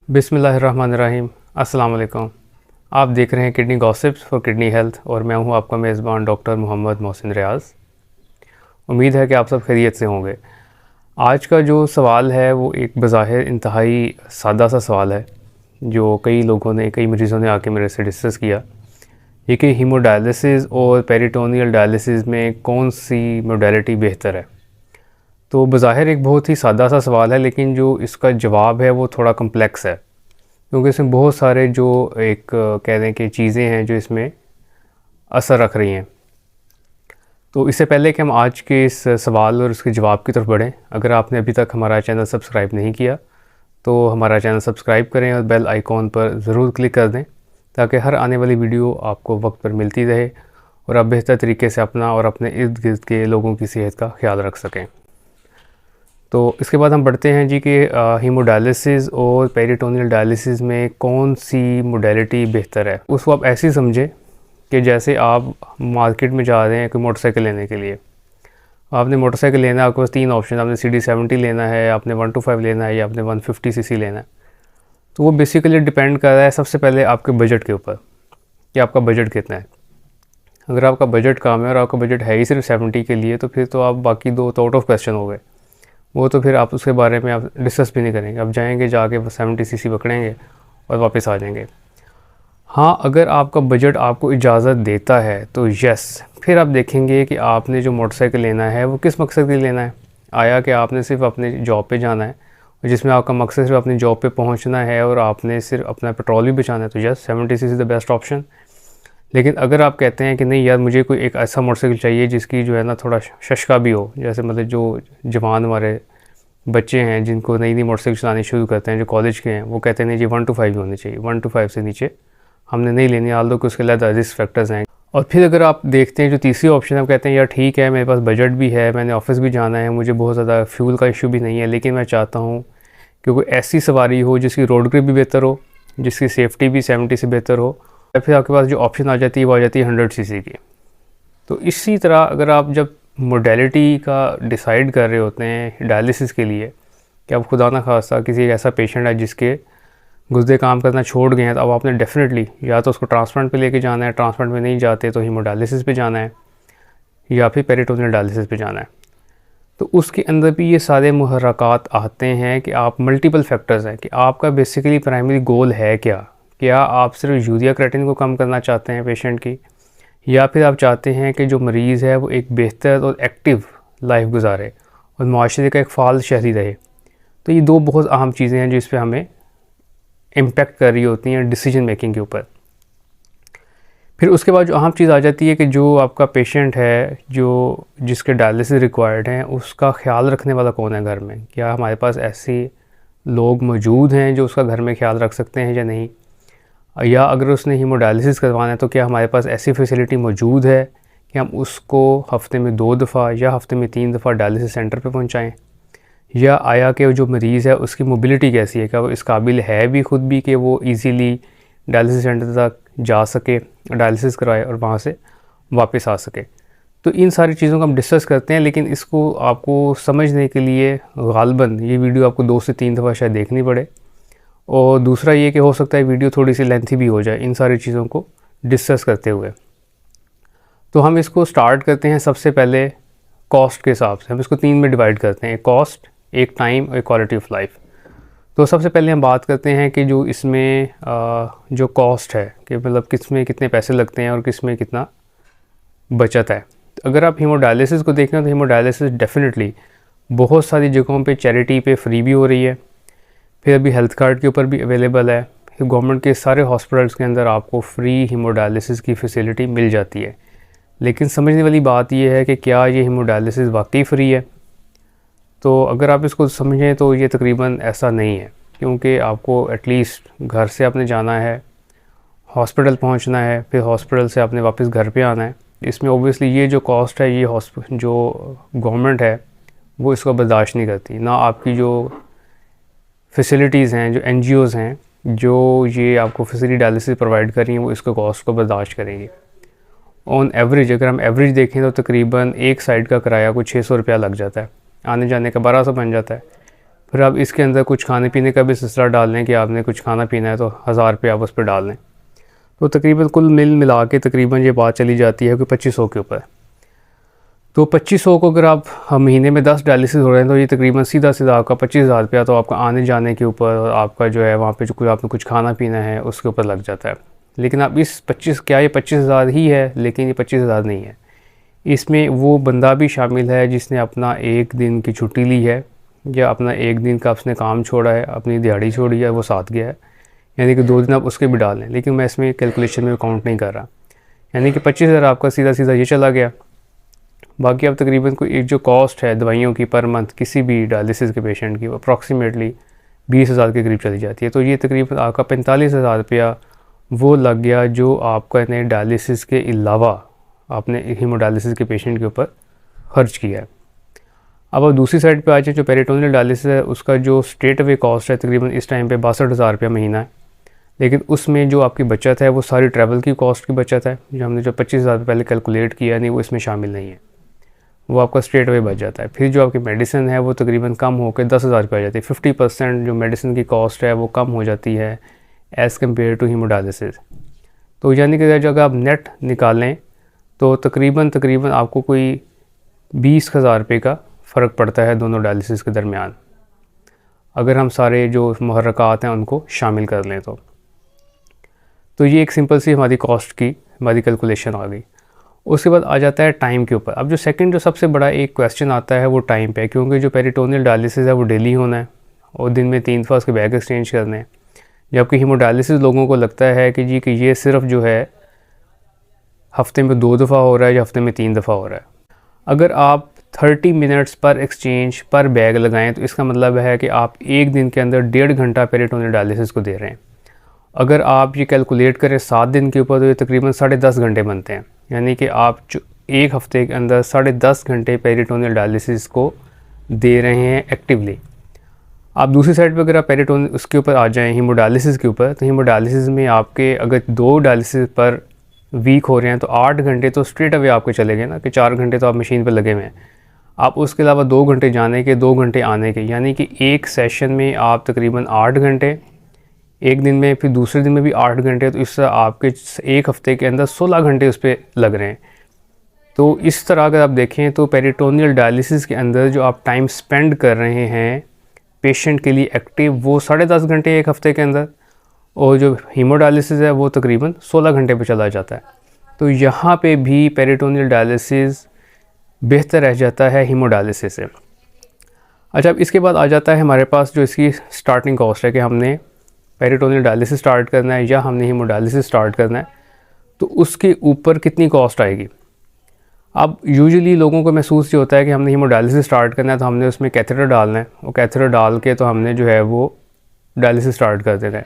बिस्मिल्लाहिर्रहमानिर्रहीम। अस्सलाम वालेकुम। आप देख रहे हैं kidney gossips for kidney health और मैं हूं आपका मेज़बान डॉक्टर मोहम्मद मोहसिन रियाज़। उम्मीद है कि आप सब खैरियत से होंगे। आज का जो सवाल है वो एक बज़ाहिर इंतहाई सादा सा सवाल है जो कई मरीज़ों ने आके मेरे से डिस्कस किया। ये कि हीमोडायलिसिस और पेरिटोनियल डायलिसिस में कौन सी मोडालिटी बेहतर है। तो बज़ाहिर एक बहुत ही सादा सा सवाल है, लेकिन जो इसका जवाब है वो थोड़ा कम्प्लेक्स है, क्योंकि इसमें बहुत सारे जो कह दें कि चीज़ें हैं जो इसमें असर रख रही हैं। तो इससे पहले कि हम आज के इस सवाल और उसके जवाब की तरफ बढ़ें, अगर आपने अभी तक हमारा चैनल सब्सक्राइब नहीं किया तो हमारा चैनल सब्सक्राइब करें और बेल आइकॉन पर ज़रूर क्लिक कर दें, ताकि हर आने वाली वीडियो आपको वक्त पर मिलती रहे और आप बेहतर तरीके से अपना और अपने इर्द गिर्द के लोगों की सेहत का ख्याल रख सकें। तो इसके बाद हम बढ़ते हैं जी कि हीमोडायलिसिस और पेरिटोनियल डायलिसिस में कौन सी मोडालिटी बेहतर है। उसको आप ऐसे ही समझें कि जैसे आप मार्केट में जा रहे हैं कोई मोटरसाइकिल लेने के लिए। आपने मोटरसाइकिल लेना है, आपके पास 3 ऑप्शन, आपने CD70 लेना है, आपने 125 लेना है या आपने 150cc लेना है। तो वो बेसिकली डिपेंड कर रहा है सबसे पहले आपके बजट के ऊपर कि आपका बजट कितना है। अगर आपका बजट कम है और आपका बजट है ही सिर्फ 70 के लिए, तो फिर तो आप बाकी 2 तो आउट ऑफ क्वेश्चन हो गए। वो तो फिर आप उसके बारे में आप डिस्कस भी नहीं करेंगे, आप जाएंगे जाके 70cc पकड़ेंगे और वापस आ जाएंगे। हाँ, अगर आपका बजट आपको इजाज़त देता है तो यस, फिर आप देखेंगे कि आपने जो मोटरसाइकिल लेना है वो किस मकसद के लिए लेना है। आया कि आपने सिर्फ अपने जॉब पे जाना है और जिसमें आपका मकसद सिर्फ अपनी जॉब पे पहुंचना है और आपने सिर्फ अपना पेट्रोल ही बचाना है, तो yes 70cc the best option. लेकिन अगर आप कहते हैं कि नहीं यार, मुझे कोई एक ऐसा मोटरसाइकिल चाहिए जिसकी जो है ना थोड़ा शशका भी हो, जैसे मतलब जो जवान हमारे बच्चे हैं जिनको नई नई मोटरसाइकिल चलानी शुरू करते हैं, जो कॉलेज के हैं, वो कहते हैं नहीं जी 125 होनी चाहिए, 125 से नीचे हमने नहीं लेनी, आल दो कि उसके लिए रिस्क फैक्टर्स हैं। और फिर अगर आप देखते हैं जो तीसरी ऑप्शन है, आप कहते हैं यार ठीक है, मेरे पास बजट भी है, मैंने ऑफिस भी जाना है, मुझे बहुत ज़्यादा फ्यूल का इशू भी नहीं है, लेकिन मैं चाहता हूँ कि कोई ऐसी सवारी हो जिसकी रोड ग्रिप भी बेहतर हो, जिसकी सेफ्टी भी 70 से बेहतर हो। या फिर आपके पास जो ऑप्शन आ जाती है वो आ जाती है 100cc की। तो इसी तरह अगर आप जब मोडालिटी का डिसाइड कर रहे होते हैं डायलिसिस के लिए, कि अब खुदा ना खास्ता किसी एक ऐसा पेशेंट है जिसके गुर्दे काम करना छोड़ गए हैं, तो अब आपने डेफिनेटली या तो उसको ट्रांसप्लांट पे लेके जाना है, ट्रांसप्लांट में नहीं जाते तो हीमोडायलिसिस पे जाना है, या फिर पेरिटोनियल डायलिसिस पे जाना है। तो उसके अंदर भी ये सारे मुहर्रकात आते हैं कि आप मल्टीपल फैक्टर्स हैं कि आपका बेसिकली प्राइमरी गोल है क्या आप सिर्फ यूरिया क्रिएटिनिन को कम करना चाहते हैं पेशेंट की, या फिर आप चाहते हैं कि जो मरीज़ है वो एक बेहतर और एक्टिव लाइफ गुजारे और माशरे का एक फ़ाल शहरी रहे। तो ये 2 बहुत अहम चीज़ें हैं जो इस पर हमें इम्पेक्ट कर रही होती हैं डिसीजन मेकिंग के ऊपर। फिर उसके बाद जो अहम चीज़ आ जाती है कि जो आपका पेशेंट है, जो जिसके डायलिसिस रिक्वायर्ड हैं, उसका ख्याल रखने वाला कौन है घर में। क्या हमारे पास ऐसे लोग मौजूद हैं जो उसका घर में ख्याल रख सकते हैं या नहीं, या अगर उसने हीमोडायलिसिस करवाना है तो क्या हमारे पास ऐसी फैसिलिटी मौजूद है कि हम उसको हफ़्ते में 2 दफ़ा या हफ़्ते में 3 दफ़ा डायलिसिस सेंटर पे पहुंचाएं। या आया कि जो मरीज़ है उसकी मोबिलिटी कैसी है, क्या वो इस काबिल है भी खुद भी कि वो इजीली डायलिसिस सेंटर तक जा सके, डायलिसिस कराए और वहाँ से वापस आ सके। तो इन सारी चीज़ों को हम डिस्कस करते हैं, लेकिन इसको आपको समझने के लिए गालबन ये वीडियो आपको 2 से 3 दफ़ा शायद देखनी पड़े। और दूसरा ये कि हो सकता है वीडियो थोड़ी सी लेंथी भी हो जाए इन सारी चीज़ों को डिस्कस करते हुए। तो हम इसको स्टार्ट करते हैं सबसे पहले कॉस्ट के हिसाब से। हम इसको 3 में डिवाइड करते हैं, एक कॉस्ट, एक टाइम और एक क्वालिटी ऑफ लाइफ। तो सबसे पहले हम बात करते हैं कि जो इसमें जो कॉस्ट है कि मतलब किस में कितने पैसे लगते हैं और किस में कितना बचत है। तो अगर आप हीमोडायलिसिस को देखें तो हीमोडायलिसिस डेफिनेटली बहुत सारी जगहों पे चैरिटी पे फ्री भी हो रही है, फिर अभी हेल्थ कार्ड के ऊपर भी अवेलेबल है, फिर गवर्नमेंट के सारे हॉस्पिटल्स के अंदर आपको फ्री हीमोडायलिसिस की फैसिलिटी मिल जाती है। लेकिन समझने वाली बात यह है कि क्या ये हीमोडायलिसिस वाकई फ्री है। तो अगर आप इसको समझें तो ये तकरीबन ऐसा नहीं है, क्योंकि आपको एटलीस्ट घर से आपने जाना है, हॉस्पिटल पहुंचना है, फिर हॉस्पिटल से आपने वापस घर पे आना है। इसमें ओबियसली ये जो कॉस्ट है, ये जो गवर्नमेंट है वो इसको बर्दाश्त नहीं करती। ना आपकी जो फैसिलिटीज़ हैं, जो NGOs हैं जो ये आपको फैसिलिटी डायलिसिस प्रोवाइड कर रही हैं, वो इसको कॉस्ट को बर्दाश्त करेंगी। ऑन एवरेज अगर हम एवरेज देखें तो तकरीबन एक साइड का किराया कुछ 600 रुपया लग जाता है, आने जाने का 1200 बन जाता है। फिर आप इसके अंदर कुछ खाने पीने का भी सिलसिला डाल लें कि आपने कुछ खाना पीना है तो 1000 रुपये आप उस पर डाल लें, तो तकरीबन कुल मिला के तकरीबन ये बात चली जाती है कि 2500 के ऊपर। तो 2500 को अगर आप महीने में 10 डायलिसिस हो रहे हैं तो ये तकरीबन सीधा आपका 25,000 रुपया तो आपका आने जाने के ऊपर और आपका जो है वहाँ पे जो आपने कुछ खाना पीना है उसके ऊपर लग जाता है। लेकिन आप इस 25,000 ही है, लेकिन ये 25,000 नहीं है, इसमें वो बंदा भी शामिल है जिसने अपना एक दिन की छुट्टी ली है या अपना एक दिन का उसने काम छोड़ा है, अपनी दिहाड़ी छोड़ी है, वो साथ गया है, यानी कि 2 दिन आप उसके भी डाल लें, लेकिन मैं इसमें कैलकुलेशन में काउंट नहीं कर रहा। यानी कि 25,000 आपका सीधा ये चला गया। बाकी अब तकरीबन कोई एक जो कॉस्ट है दवाइयों की पर मंथ किसी भी डायलिसिस के पेशेंट की अप्रॉक्सीमेटली 20,000 के करीब चली जाती है। तो ये तकरीबन आपका 45,000 रुपया वो लग गया जो आपका ने डायलिसिस के अलावा आपने हीमोडायलिसिस के पेशेंट के ऊपर खर्च किया है। अब दूसरी साइड पे आ जाए, जो पेरिटोनियल डायलिसिस है उसका जो स्ट्रेट अवे कॉस्ट है तकरीबन इस टाइम पे 62,000 रुपया महीना है, लेकिन उसमें जो आपकी बचत है वो सारी ट्रैवल की कॉस्ट की बचत है, जो हमने जो 25,000 पहले कैलकुलेट किया नहीं वो इसमें शामिल नहीं है, वो आपका स्ट्रेट अवे बच जाता है। फिर जो आपकी मेडिसिन है वो तकरीबन कम होकर 10,000 रुपये आ जाती है। 50% जो मेडिसिन की कॉस्ट है वो कम हो जाती है एज़ कम्पेयर टू हीमोडायलिसिस। तो यानी कि अगर आप नेट निकालें तो तकरीबन आपको कोई 20,000 रुपये का फ़र्क पड़ता है दोनों डायलिसिस के दरमियान, अगर हम सारे जो मुहर्रकात हैं उनको शामिल कर लें तो ये एक सिंपल सी हमारी कॉस्ट की हमारी कैलकुलेशन आ गई। उसके बाद आ जाता है टाइम के ऊपर। अब जो सेकंड जो सबसे बड़ा एक क्वेश्चन आता है वो टाइम पे है, क्योंकि जो पेरिटोनियल डायलिसिस है वो डेली होना है और दिन में 3 दफ़ा उसके बैग एक्सचेंज करने हैं, जबकि हीमोडायलिसिस लोगों को लगता है कि जी कि ये सिर्फ जो है हफ्ते में 2 दफ़ा हो रहा है या हफ्ते में 3 दफ़ा हो रहा है। अगर आप 30 मिनट्स पर एक्सचेंज पर बैग लगाएं तो इसका मतलब है कि आप एक दिन के अंदर 1.5 घंटा पेरिटोनियल डायलिसिस को दे रहे हैं। अगर आप ये कैलकुलेट करें 7 दिन के ऊपर तो ये तकरीबन 10.5 घंटे बनते हैं, यानी कि आप एक हफ़्ते के अंदर 10.5 घंटे पेरिटोनियल डायलिसिस को दे रहे हैं एक्टिवली। आप दूसरी साइड पर अगर आप पेरिटोनियल उसके ऊपर आ जाएं हीमोडायलिसिस के ऊपर, तो हीमोडायलिसिस में आपके अगर 2 डायलिसिस पर वीक हो रहे हैं तो 8 घंटे तो स्ट्रेट अवे आपके चले गए ना, कि 4 घंटे तो आप मशीन पर लगे हुए हैं। आप उसके अलावा 2 घंटे जाने के 2 घंटे आने के, यानी कि एक सेशन में आप तकरीबन 8 घंटे, एक दिन में फिर दूसरे दिन में भी 8 घंटे, तो इससे आपके एक हफ़्ते के अंदर 16 घंटे उस पर लग रहे हैं। तो इस तरह अगर आप देखें तो पेरिटोनियल डायलिसिस के अंदर जो आप टाइम स्पेंड कर रहे हैं पेशेंट के लिए एक्टिव वो 10.5 घंटे एक हफ़्ते के अंदर, और जो हीमोडायलिसिस है वो तकरीबन 16 घंटे पे चला जाता है। तो यहाँ पे भी पेरिटोनियल डायलिसिस बेहतर रह जाता है हीमोडायलिसिस से। अच्छा, अब इसके बाद आ जाता है हमारे पास जो इसकी स्टार्टिंग कॉस्ट है कि हमने पेरिटोनियल डायलिसिस स्टार्ट करना है या हमने हीमोडायलिसिस स्टार्ट करना है, तो उसके ऊपर कितनी कॉस्ट आएगी। अब यूजुअली लोगों को महसूस ये होता है कि हमने हीमोडायलिसिस स्टार्ट करना है तो हमने उसमें कैथेटर डालना है, और कैथेटर डाल के तो हमने जो है वो डायलिसिस स्टार्ट कर देना है,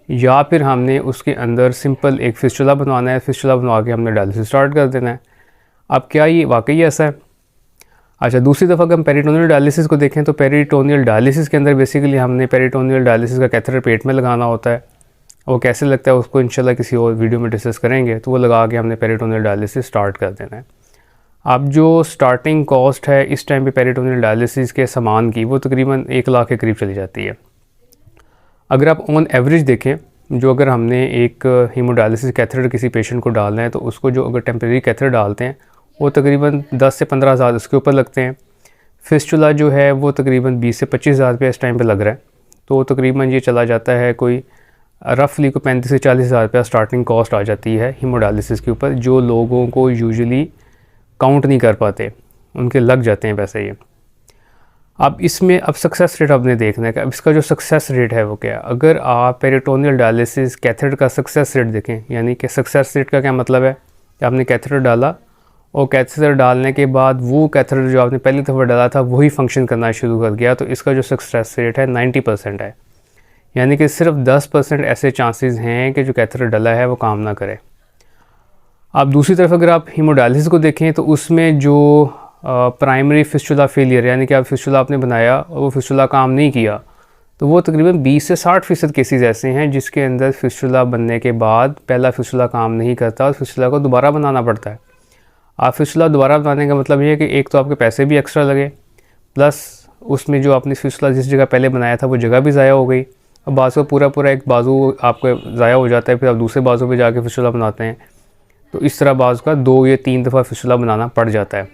या फिर हमने उसके अंदर सिंपल एक फिस्टुला बनवाना है, फिस्टुला बनवा के हमने डायलिसिस स्टार्ट कर देना है। अब क्या ये वाकई ऐसा है? अच्छा, दूसरी दफ़ा अगर हम पेरिटोनियल डायलिसिस को देखें तो पेरिटोनियल डायलिसिस के अंदर बेसिकली हमने पेरिटोनियल डायलिसिस का कैथेटर पेट में लगाना होता है। वो कैसे लगता है उसको इंशाल्लाह किसी और वीडियो में डिस्कस करेंगे। तो वो लगा के हमने पेरिटोनियल डायलिसिस स्टार्ट कर देना है। अब जो स्टार्टिंग कॉस्ट है इस टाइम पे पेरिटोनियल डायलिसिस के सामान की वो तकरीबन 1 लाख के करीब चली जाती है। अगर आप ऑन एवरेज देखें, जो अगर हमने एक हीमोडायलिसिस कैथेटर किसी पेशेंट को डालना है तो उसको जो अगर टेम्परेरी कैथेटर डालते हैं वो तकरीबन 10 से 15 हज़ार उसके ऊपर लगते हैं। फिस्टुला जो है वो तकरीबन 20 से 25 हज़ार रुपये इस टाइम पे लग रहा है। तो तकरीबन ये चला जाता है कोई रफली को 35 से 40 हज़ार रुपया स्टार्टिंग कॉस्ट आ जाती है हीमोडायलिसिस के ऊपर, जो लोगों को यूजुअली काउंट नहीं कर पाते, उनके लग जाते हैं पैसे ये। अब इसमें अब सक्सेस रेट आपने देखना है कि अब इसका जो सक्सेस रेट है वो क्या है। अगर आप पेरिटोनियल डायलिसिस कैथेटर का सक्सेस रेट देखें, यानी कि सक्सेस रेट का क्या मतलब है कि आपने कैथेटर डाला और कैथेटर डालने के बाद वो कैथेटर जो आपने पहली दफ़ा डाला था वही फंक्शन करना शुरू कर गया, तो इसका जो सक्सेस रेट है 90% है। यानी कि सिर्फ 10% ऐसे चांसेस हैं कि जो कैथेटर डाला है वो काम ना करे। आप दूसरी तरफ अगर आप हीमोडायलिसिस को देखें तो उसमें जो प्राइमरी फिस्टुला फेलियर, यानी कि आप फिस्टुला आपने बनाया और वो फिस्टुला काम नहीं किया, तो वो तकरीबन 20 से 60% केसेस ऐसे हैं जिसके अंदर फिस्टुला बनने के बाद पहला फिस्टुला काम नहीं करता और फिस्टुला को दोबारा बनाना पड़ता है। आप फिस्टुला दोबारा बनाने का मतलब ये है कि एक तो आपके पैसे भी एक्स्ट्रा लगे, प्लस उसमें जो आपने फिस्टुला जिस जगह पहले बनाया था वो जगह भी ज़ाया हो गई। अब बाज़ू का पूरा एक बाजू आपका ज़ाया हो जाता है, फिर आप दूसरे बाजू पे जाके फिस्टुला बनाते हैं। तो इस तरह बाज़ू का 2 या 3 दफ़ा फिस्टुला बनाना पड़ जाता है।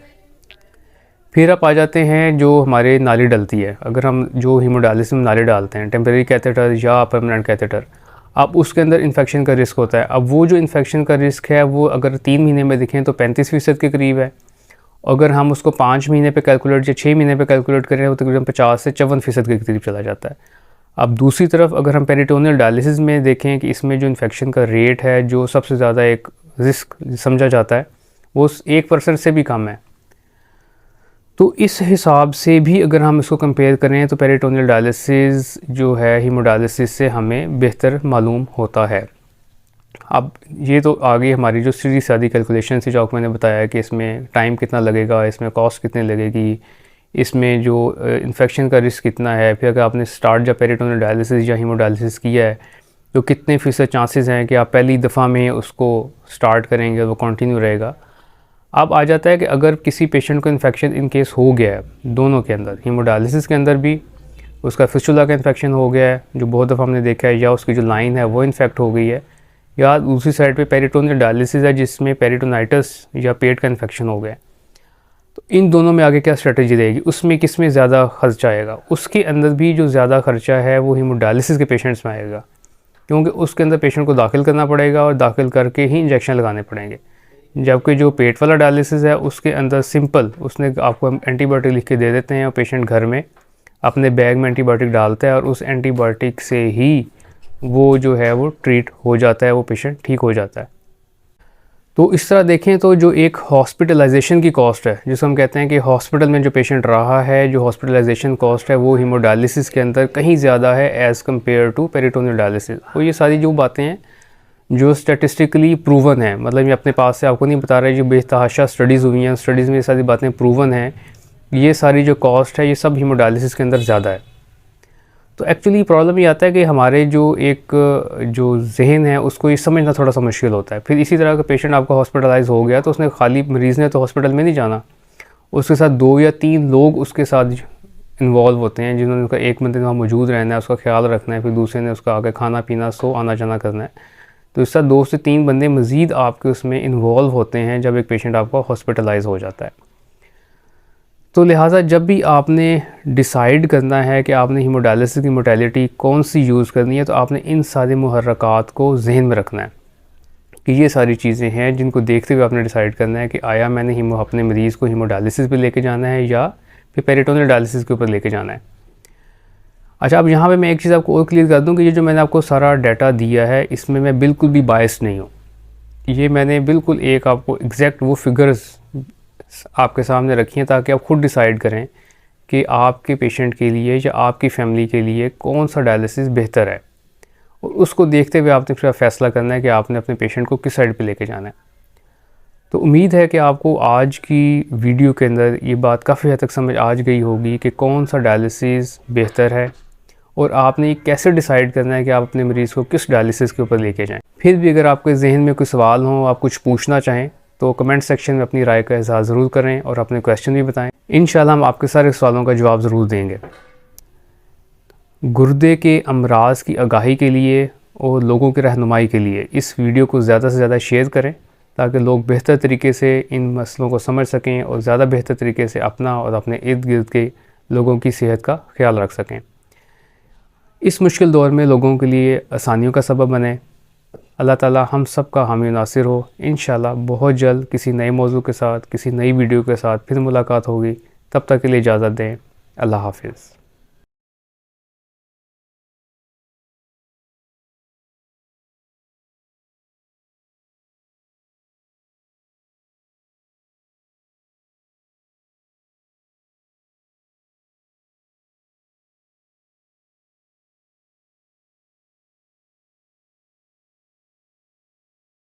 फिर आप आ जाते हैं जो हमारे नाली डलती है। अगर हम जो हीमोडायलिसिस में नाली डालते हैं, टेम्परेरी कैथेटर या परमानेंट कैथेटर, अब उसके अंदर इन्फेक्शन का रिस्क होता है। अब वो जो इन्फेक्शन का रिस्क है वो अगर 3 महीने में देखें तो 35% के करीब है। अगर हम उसको 5 महीने पे कैलकुलेट या 6 महीने पे कैलकुलेट करें तो तकरीबन 50 से 54% के करीब चला जाता है। अब दूसरी तरफ अगर हम पेरिटोनियल डायलिसिस में देखें कि इसमें जो इन्फेक्शन का रेट है, जो सबसे ज़्यादा एक रिस्क समझा जाता है, वो 1% से भी कम है। तो इस हिसाब से भी अगर हम इसको कंपेयर करें तो पेरिटोनियल डायलिसिस जो है हीमोडायलिसिस से हमें बेहतर मालूम होता है। अब ये तो आगे हमारी जो सीधी सादी कैलकुलेशन थी जो आपको मैंने बताया कि इसमें टाइम कितना लगेगा, इसमें कॉस्ट कितनी लगेगी, इसमें जो इन्फेक्शन का रिस्क कितना है, फिर अगर आपने स्टार्ट जब पेरिटोनियल डायलिसिस या हीमोडायलिसिस किया है तो कितने फ़ीसद चांसेस हैं कि आप पहली दफ़ा में उसको स्टार्ट करेंगे वो कंटिन्यू रहेगा। अब आ जाता है कि अगर किसी पेशेंट को इन्फेक्शन इन केस हो गया है, दोनों के अंदर, हीमोडायलिसिस के अंदर भी उसका फिस्टुला का इन्फेक्शन हो गया है जो बहुत दफ़ा हमने देखा है, या उसकी जो लाइन है वो इन्फेक्ट हो गई है, या दूसरी साइड पे पेरिटोनियल डायलिसिस है जिसमें पेरिटोनाइटिस या पेट का इन्फेक्शन हो गया है, तो इन दोनों में आगे क्या स्ट्रेटजी रहेगी, उसमें किस में ज़्यादा खर्चा आएगा। उसके अंदर भी जो ज़्यादा खर्चा है वो हीमोडायलिसिस के पेशेंट्स में आएगा, क्योंकि उसके अंदर पेशेंट को दाखिल करना पड़ेगा और दाखिल करके ही इंजेक्शन लगाने पड़ेंगे। जबकि जो पेट वाला डायलिसिस है उसके अंदर सिंपल उसने आपको एंटीबायोटिक लिख के दे देते हैं और पेशेंट घर में अपने बैग में एंटीबायोटिक डालता है और उस एंटीबायोटिक से ही वो जो है वो ट्रीट हो जाता है, वो पेशेंट ठीक हो जाता है। तो इस तरह देखें तो जो एक हॉस्पिटलाइजेशन की कॉस्ट है, जिसको हम कहते हैं कि हॉस्पिटल में जो पेशेंट रहा है, जो हॉस्पिटलाइजेशन कॉस्ट है वो हीमोडायलिसिस के अंदर कहीं ज़्यादा है as compare to peritoneal dialysis. तो ये सारी जो बातें हैं जो स्टैटिस्टिकली प्रूवन है, मतलब ये अपने पास से आपको नहीं बता रहे, जो बेतहाशा स्टडीज़ हुई हैं, स्टडीज़ में ये सारी बातें प्रूवन हैं, ये सारी जो कॉस्ट है ये सब हीमोडायलिसिस के अंदर ज़्यादा है। तो एक्चुअली प्रॉब्लम ये आता है कि हमारे जो जहन है उसको ये समझना थोड़ा सा मुश्किल होता है। फिर इसी तरह का पेशेंट आपका हॉस्पिटलाइज हो गया तो उसने खाली मरीज़ ने तो हॉस्पिटल में नहीं जाना, उसके साथ 2 या 3 लोग उसके साथ इन्वॉल्व होते हैं जिन्होंने उसका एक बंदे वहाँ मौजूद रहना है, उसका ख्याल रखना है, फिर दूसरे ने उसका आगे खाना पीना सो आना जाना करना है। तो इस तरह 2 से 3 बंदे मज़ीद आपके उसमें इन्वॉल्व होते हैं जब एक पेशेंट आपका हॉस्पिटलाइज हो जाता है। तो लिहाजा जब भी आपने डिसाइड करना है कि आपने हीमोडायलिसिस की मोडेलिटी कौन सी यूज़ करनी है, तो आपने इन सारे मुहर्रकात को जहन में रखना है कि ये सारी चीज़ें हैं जिनको देखते हुए आपने डिसाइड करना है कि आया मैंने अपने मरीज़ को हीमोडायलिसिस पे लेके जाना है या फिर पेरिटोनियल डायलिसिस के ऊपर लेके जाना है। अच्छा, अब यहाँ पे मैं एक चीज़ आपको और क्लियर कर दूँ कि ये जो मैंने आपको सारा डाटा दिया है इसमें मैं बिल्कुल भी बायस्ड नहीं हूँ। ये मैंने बिल्कुल एक आपको एग्जैक्ट वो फिगर्स आपके सामने रखी हैं ताकि आप खुद डिसाइड करें कि आपके पेशेंट के लिए या आपकी फ़ैमिली के लिए कौन सा डायलिसिस बेहतर है, और उसको देखते हुए आपने फिर फ़ैसला करना है कि आपने अपने पेशेंट को किस साइड पे लेके जाना है। तो उम्मीद है कि आपको आज की वीडियो के अंदर ये बात काफ़ी हद तक समझ आ गई होगी कि कौन सा डायलिसिस बेहतर है और आपने ये कैसे डिसाइड करना है कि आप अपने मरीज़ को किस डायलिसिस के ऊपर लेके जाएं। फिर भी अगर आपके जहन में कोई सवाल हो, आप कुछ पूछना चाहें, तो कमेंट सेक्शन में अपनी राय का इज़हार ज़रूर करें और अपने क्वेश्चन भी बताएं। इंशाल्लाह हम आपके सारे सवालों का जवाब ज़रूर देंगे। गुर्दे के अमराज की आगाही के लिए और लोगों की रहनुमाई के लिए इस वीडियो को ज़्यादा से ज़्यादा शेयर करें ताकि लोग बेहतर तरीके से इन मसलों को समझ सकें और ज़्यादा बेहतर तरीके से अपना और अपने इर्द गिर्द के लोगों की सेहत का ख्याल रख सकें। इस मुश्किल दौर में लोगों के लिए आसानियों का सबब बने। अल्लाह ताला हम सब का हामी नासिर हो। इंशाल्लाह बहुत जल्द किसी नए मौजू के साथ, किसी नई वीडियो के साथ फिर मुलाकात होगी। तब तक के लिए इजाज़त दें। अल्लाह हाफिज़।